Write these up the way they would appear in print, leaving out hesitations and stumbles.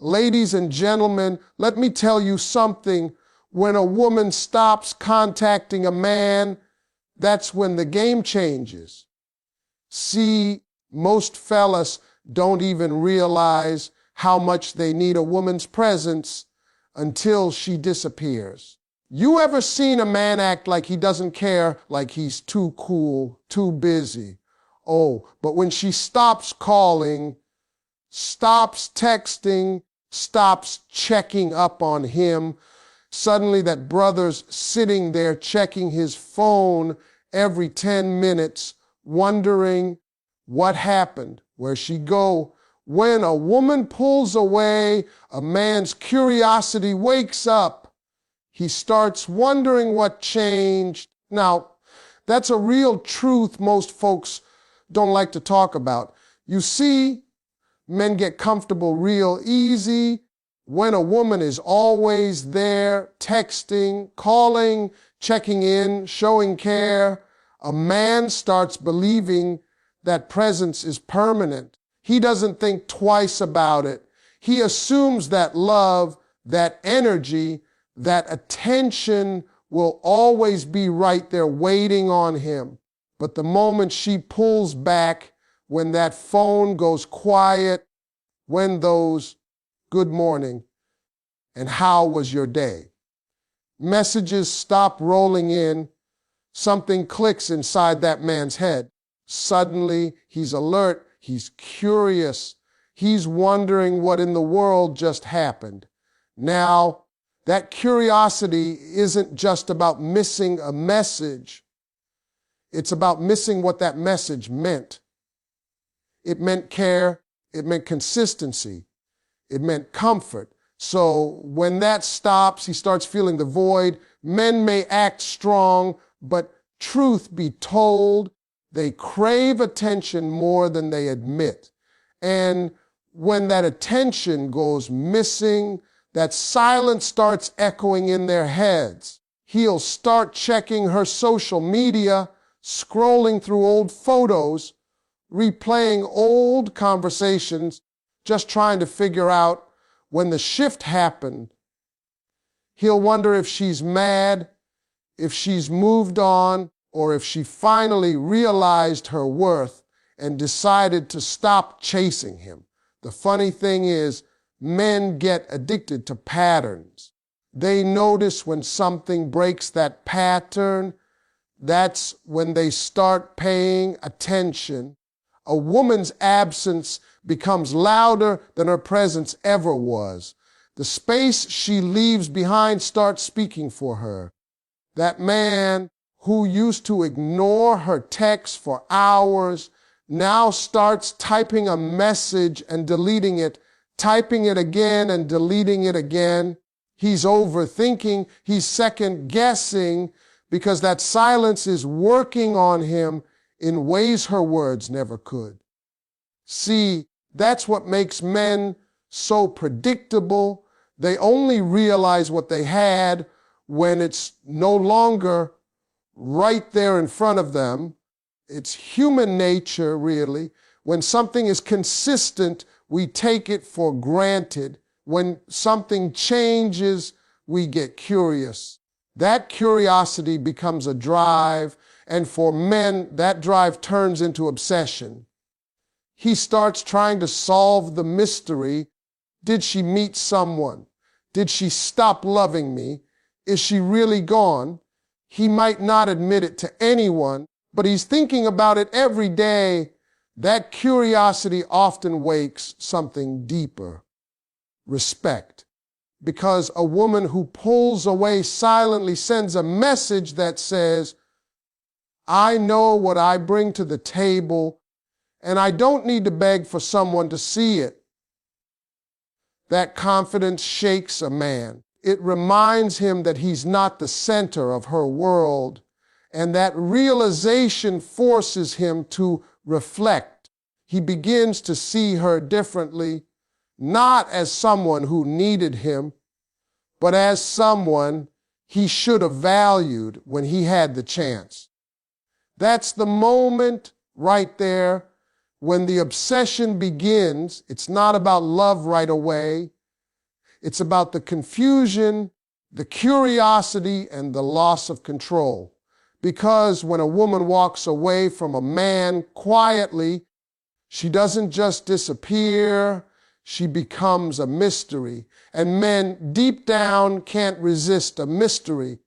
Ladies and gentlemen, let me tell you something. When a woman stops contacting a man, that's when the game changes. See, most fellas don't even realize how much they need a woman's presence until she disappears. You ever seen a man act like he doesn't care, like he's too cool, too busy? Oh, but when she stops calling, stops texting, stops checking up on him, suddenly that brother's sitting there checking his phone every 10 minutes, wondering what happened, where'd she go? When a woman pulls away, a man's curiosity wakes up. He starts wondering what changed. Now, that's a real truth most folks don't like to talk about. You see, men get comfortable real easy when a woman is always there, texting, calling, checking in, showing care. A man starts believing that presence is permanent. He doesn't think twice about it. He assumes that love, that energy, that attention will always be right there waiting on him. But the moment she pulls back, when that phone goes quiet, when those good morning and how was your day messages stop rolling in, something clicks inside that man's head. Suddenly, he's alert, he's curious, he's wondering what in the world just happened. Now, that curiosity isn't just about missing a message. It's about missing what that message meant. It meant care, it meant consistency, it meant comfort. So when that stops, he starts feeling the void. Men may act strong, but truth be told, they crave attention more than they admit. And when that attention goes missing, that silence starts echoing in their heads. He'll start checking her social media, scrolling through old photos, replaying old conversations, just trying to figure out when the shift happened. He'll wonder if she's mad, if she's moved on, or if she finally realized her worth and decided to stop chasing him. The funny thing is, men get addicted to patterns. They notice when something breaks that pattern. That's when they start paying attention. A woman's absence becomes louder than her presence ever was. The space she leaves behind starts speaking for her. That man who used to ignore her texts for hours now starts typing a message and deleting it, typing it again and deleting it again. He's overthinking, he's second-guessing because that silence is working on him in ways her words never could. See, that's what makes men so predictable. They only realize what they had when it's no longer right there in front of them. It's human nature, really. When something is consistent, we take it for granted. When something changes, we get curious. That curiosity becomes a drive, and for men, that drive turns into obsession. He starts trying to solve the mystery. Did she meet someone? Did she stop loving me? Is she really gone? He might not admit it to anyone, but he's thinking about it every day. That curiosity often wakes something deeper. Respect. Because a woman who pulls away silently sends a message that says, I know what I bring to the table, and I don't need to beg for someone to see it. That confidence shakes a man. It reminds him that he's not the center of her world, and that realization forces him to reflect. He begins to see her differently, not as someone who needed him, but as someone he should have valued when he had the chance. That's the moment right there when the obsession begins. It's not about love right away. It's about the confusion, the curiosity, and the loss of control. Because when a woman walks away from a man quietly, she doesn't just disappear, she becomes a mystery. And men deep down can't resist a mystery.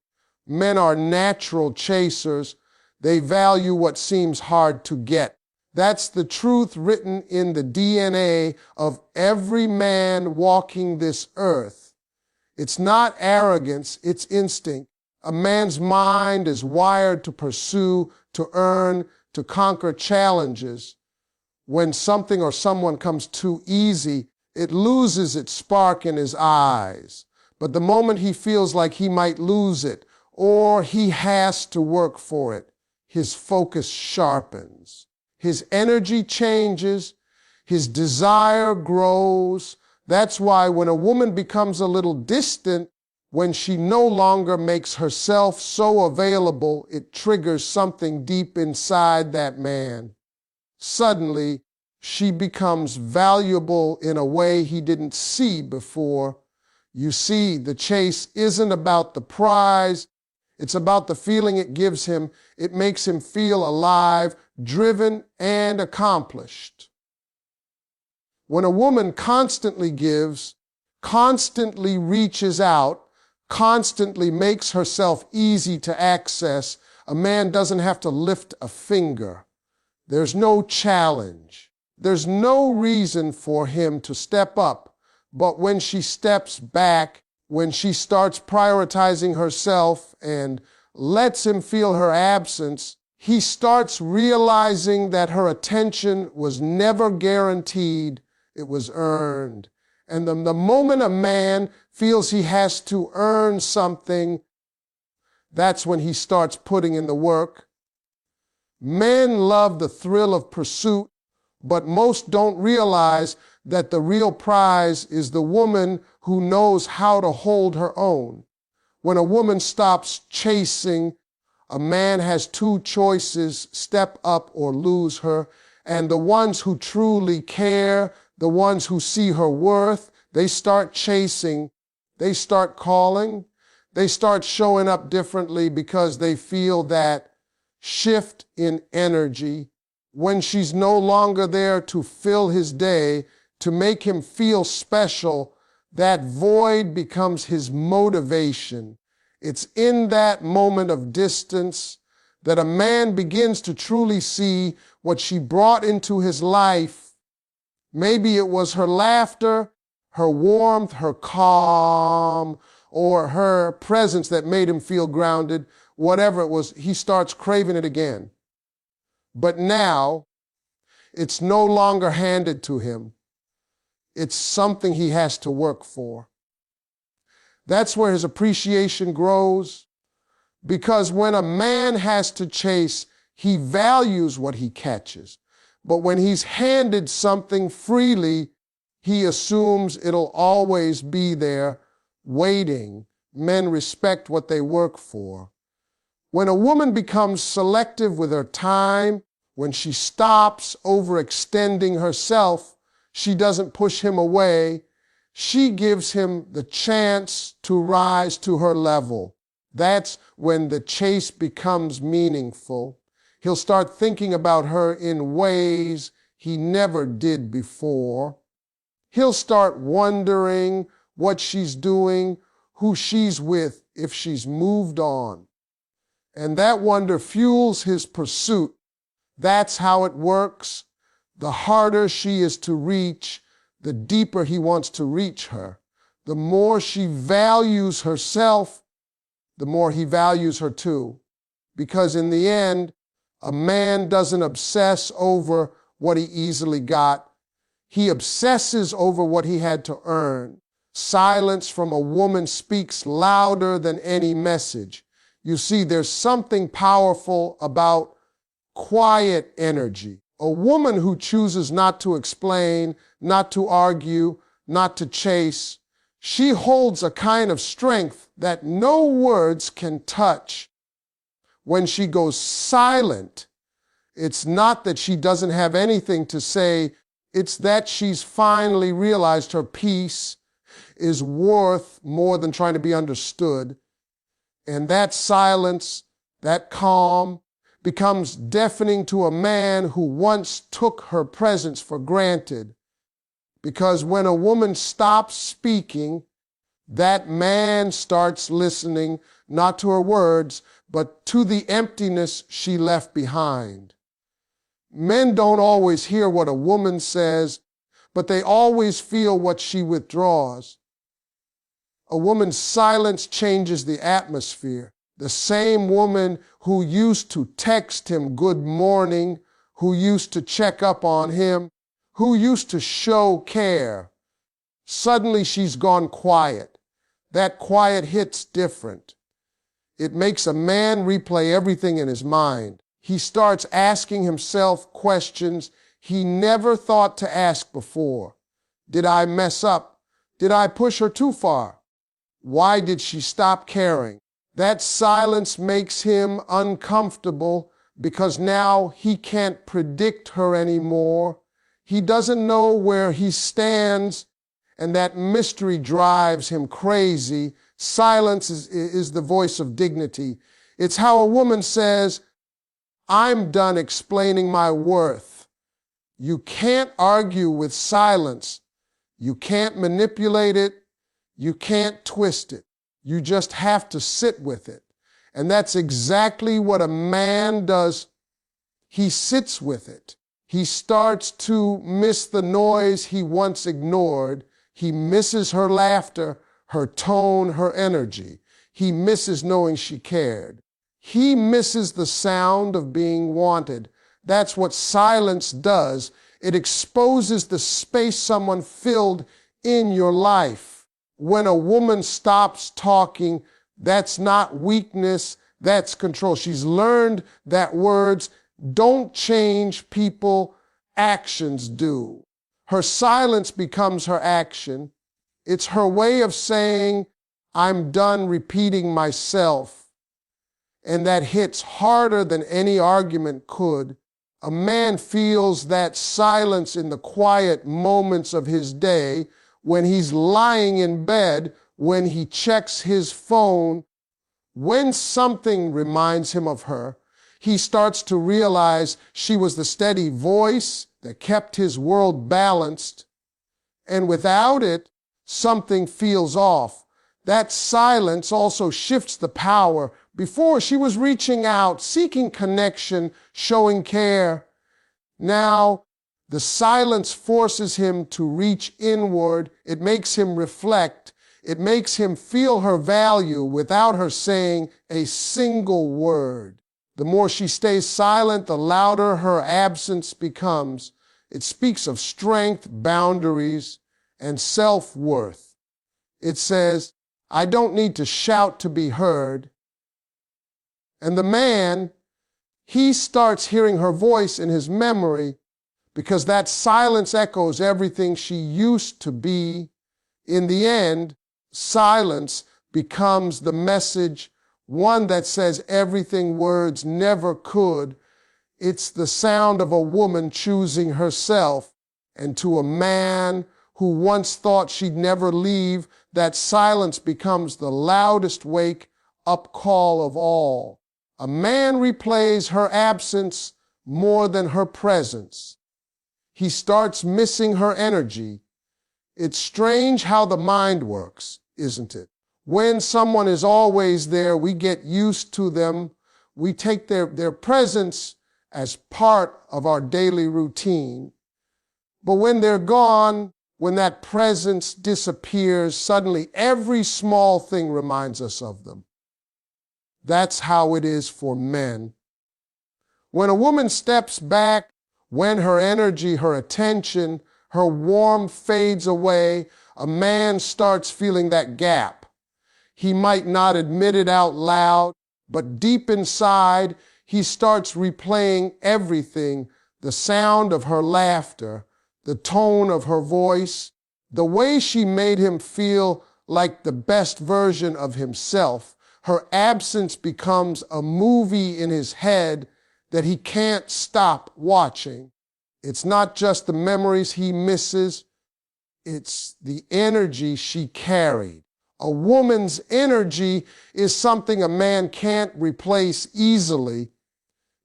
Men are natural chasers. They value what seems hard to get. That's the truth written in the DNA of every man walking this earth. It's not arrogance, it's instinct. A man's mind is wired to pursue, to earn, to conquer challenges. When something or someone comes too easy, it loses its spark in his eyes. But the moment he feels like he might lose it, or he has to work for it, his focus sharpens. His energy changes, his desire grows. That's why when a woman becomes a little distant, when she no longer makes herself so available, it triggers something deep inside that man. Suddenly, she becomes valuable in a way he didn't see before. You see, the chase isn't about the prize. It's about the feeling it gives him. It makes him feel alive, driven, and accomplished. When a woman constantly gives, constantly reaches out, constantly makes herself easy to access, a man doesn't have to lift a finger. There's no challenge. There's no reason for him to step up. But when she steps back, when she starts prioritizing herself and lets him feel her absence, he starts realizing that her attention was never guaranteed, it was earned. And the moment a man feels he has to earn something, that's when he starts putting in the work. Men love the thrill of pursuit, but most don't realize that the real prize is the woman who knows how to hold her own. When a woman stops chasing, a man has two choices: step up or lose her. And the ones who truly care, the ones who see her worth, they start chasing, they start calling, they start showing up differently because they feel that shift in energy. When she's no longer there to fill his day, to make him feel special, that void becomes his motivation. It's in that moment of distance that a man begins to truly see what she brought into his life. Maybe it was her laughter, her warmth, her calm, or her presence that made him feel grounded. Whatever it was, he starts craving it again. But now, it's no longer handed to him. It's something he has to work for. That's where his appreciation grows, because when a man has to chase, he values what he catches. But when he's handed something freely, he assumes it'll always be there, waiting. Men respect what they work for. When a woman becomes selective with her time, when she stops overextending herself, she doesn't push him away. She gives him the chance to rise to her level. That's when the chase becomes meaningful. He'll start thinking about her in ways he never did before. He'll start wondering what she's doing, who she's with, if she's moved on. And that wonder fuels his pursuit. That's how it works. The harder she is to reach, the deeper he wants to reach her. The more she values herself, the more he values her too. Because in the end, a man doesn't obsess over what he easily got. He obsesses over what he had to earn. Silence from a woman speaks louder than any message. You see, there's something powerful about quiet energy. A woman who chooses not to explain, not to argue, not to chase, she holds a kind of strength that no words can touch. When she goes silent, it's not that she doesn't have anything to say, it's that she's finally realized her piece. is worth more than trying to be understood. And that silence, that calm, becomes deafening to a man who once took her presence for granted. Because when a woman stops speaking, that man starts listening, not to her words, but to the emptiness she left behind. Men don't always hear what a woman says, but they always feel what she withdraws. A woman's silence changes the atmosphere. The same woman who used to text him good morning, who used to check up on him, who used to show care, suddenly she's gone quiet. That quiet hits different. It makes a man replay everything in his mind. He starts asking himself questions he never thought to ask before. Did I mess up? Did I push her too far? Why did she stop caring? That silence makes him uncomfortable because now he can't predict her anymore. He doesn't know where he stands, and that mystery drives him crazy. Silence is the voice of dignity. It's how a woman says, I'm done explaining my worth. You can't argue with silence. You can't manipulate it. You can't twist it. You just have to sit with it. And that's exactly what a man does. He sits with it. He starts to miss the noise he once ignored. He misses her laughter, her tone, her energy. He misses knowing she cared. He misses the sound of being wanted. That's what silence does. It exposes the space someone filled in your life. When a woman stops talking, that's not weakness, that's control. She's learned that words don't change people, actions do. Her silence becomes her action. It's her way of saying, I'm done repeating myself. And that hits harder than any argument could. A man feels that silence in the quiet moments of his day, when he's lying in bed, when he checks his phone, when something reminds him of her. He starts to realize she was the steady voice that kept his world balanced. And without it, something feels off. That silence also shifts the power. Before, she was reaching out, seeking connection, showing care. Now, the silence forces him to reach inward. It makes him reflect. It makes him feel her value without her saying a single word. The more she stays silent, the louder her absence becomes. It speaks of strength, boundaries, and self-worth. It says, I don't need to shout to be heard. And the man, he starts hearing her voice in his memory because that silence echoes everything she used to be. In the end, silence becomes the message, one that says everything words never could. It's the sound of a woman choosing herself. And to a man who once thought she'd never leave, that silence becomes the loudest wake-up call of all. A man replays her absence more than her presence. He starts missing her energy. It's strange how the mind works, isn't it? When someone is always there, we get used to them. We take their presence as part of our daily routine. But when they're gone, when that presence disappears, suddenly every small thing reminds us of them. That's how it is for men. When a woman steps back, when her energy, her attention, her warmth fades away, a man starts feeling that gap. He might not admit it out loud, but deep inside, he starts replaying everything, the sound of her laughter, the tone of her voice, the way she made him feel like the best version of himself. Her absence becomes a movie in his head that he can't stop watching. It's not just the memories he misses. It's the energy she carried. A woman's energy is something a man can't replace easily.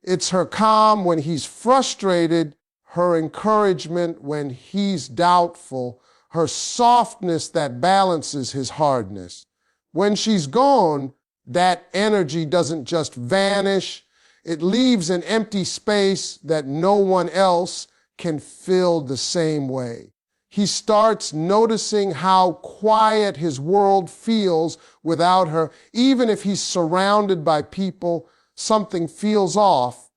It's her calm when he's frustrated, her encouragement when he's doubtful, her softness that balances his hardness. When she's gone, that energy doesn't just vanish. It leaves an empty space that no one else can fill the same way. He starts noticing how quiet his world feels without her. Even if he's surrounded by people, something feels off.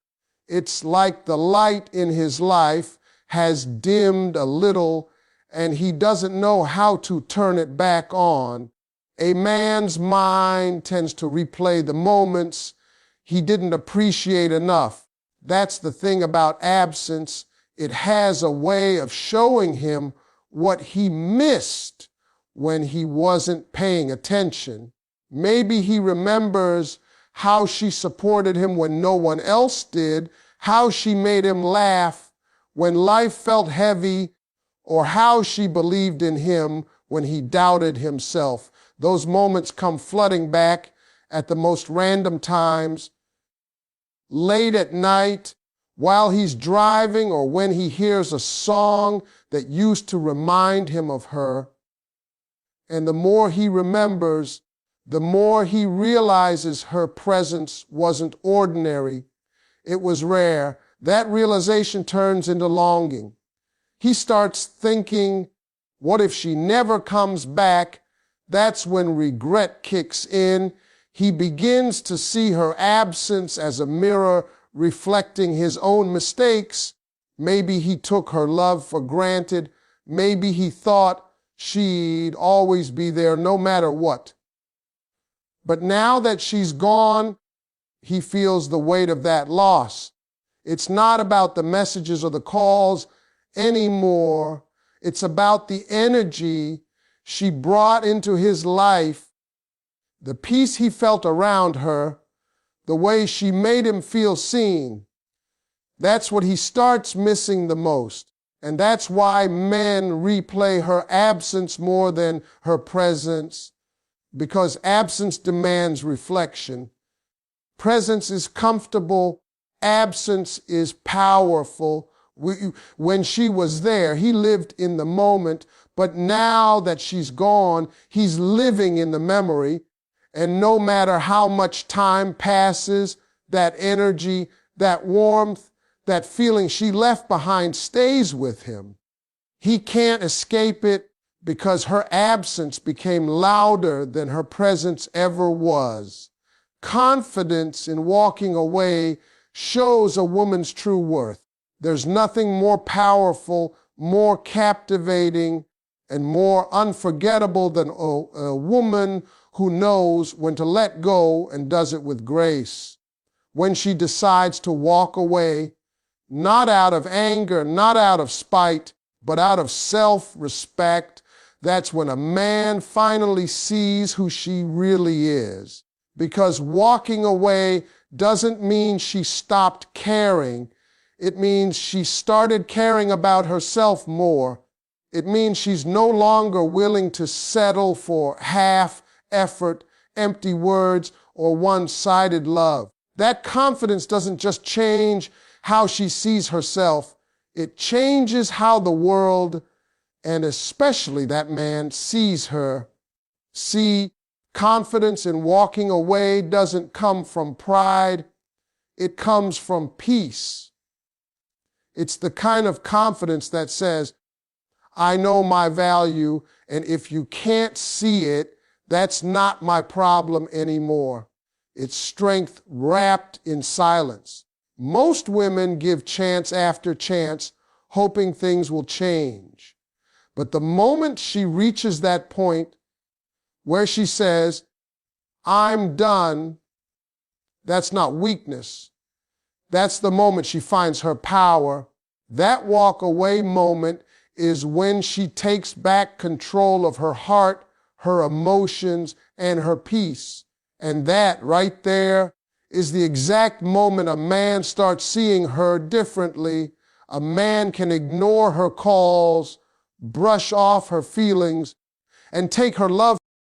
It's like the light in his life has dimmed a little and he doesn't know how to turn it back on. A man's mind tends to replay the moments he didn't appreciate enough. That's the thing about absence. It has a way of showing him what he missed when he wasn't paying attention. Maybe he remembers how she supported him when no one else did, how she made him laugh when life felt heavy, or how she believed in him when he doubted himself. Those moments come flooding back at the most random times, late at night, while he's driving, or when he hears a song that used to remind him of her. And the more he remembers, the more he realizes her presence wasn't ordinary. It was rare. That realization turns into longing. He starts thinking, what if she never comes back? That's when regret kicks in. He begins to see her absence as a mirror reflecting his own mistakes. Maybe he took her love for granted. Maybe he thought she'd always be there no matter what. But now that she's gone, he feels the weight of that loss. It's not about the messages or the calls anymore. It's about the energy she brought into his life, the peace he felt around her, the way she made him feel seen. That's what he starts missing the most. And that's why men replay her absence more than her presence, because absence demands reflection. Presence is comfortable. Absence is powerful. When she was there, he lived in the moment, but now that she's gone, he's living in the memory. And no matter how much time passes, that energy, that warmth, that feeling she left behind stays with him. He can't escape it because her absence became louder than her presence ever was. Confidence in walking away shows a woman's true worth. There's nothing more powerful, more captivating, and more unforgettable than a woman who knows when to let go and does it with grace. When she decides to walk away, not out of anger, not out of spite, but out of self-respect, that's when a man finally sees who she really is. Because walking away doesn't mean she stopped caring. It means she started caring about herself more. It means she's no longer willing to settle for half effort, empty words, or one-sided love. That confidence doesn't just change how she sees herself. It changes how the world, and especially that man, sees her. See, confidence in walking away doesn't come from pride. It comes from peace. It's the kind of confidence that says, I know my value, and if you can't see it, that's not my problem anymore. It's strength wrapped in silence. Most women give chance after chance, hoping things will change. But the moment she reaches that point where she says, I'm done, that's not weakness. That's the moment she finds her power. That walk away moment is when she takes back control of her heart, her emotions, and her peace. And that right there is the exact moment a man starts seeing her differently. A man can ignore her calls, brush off her feelings and take her love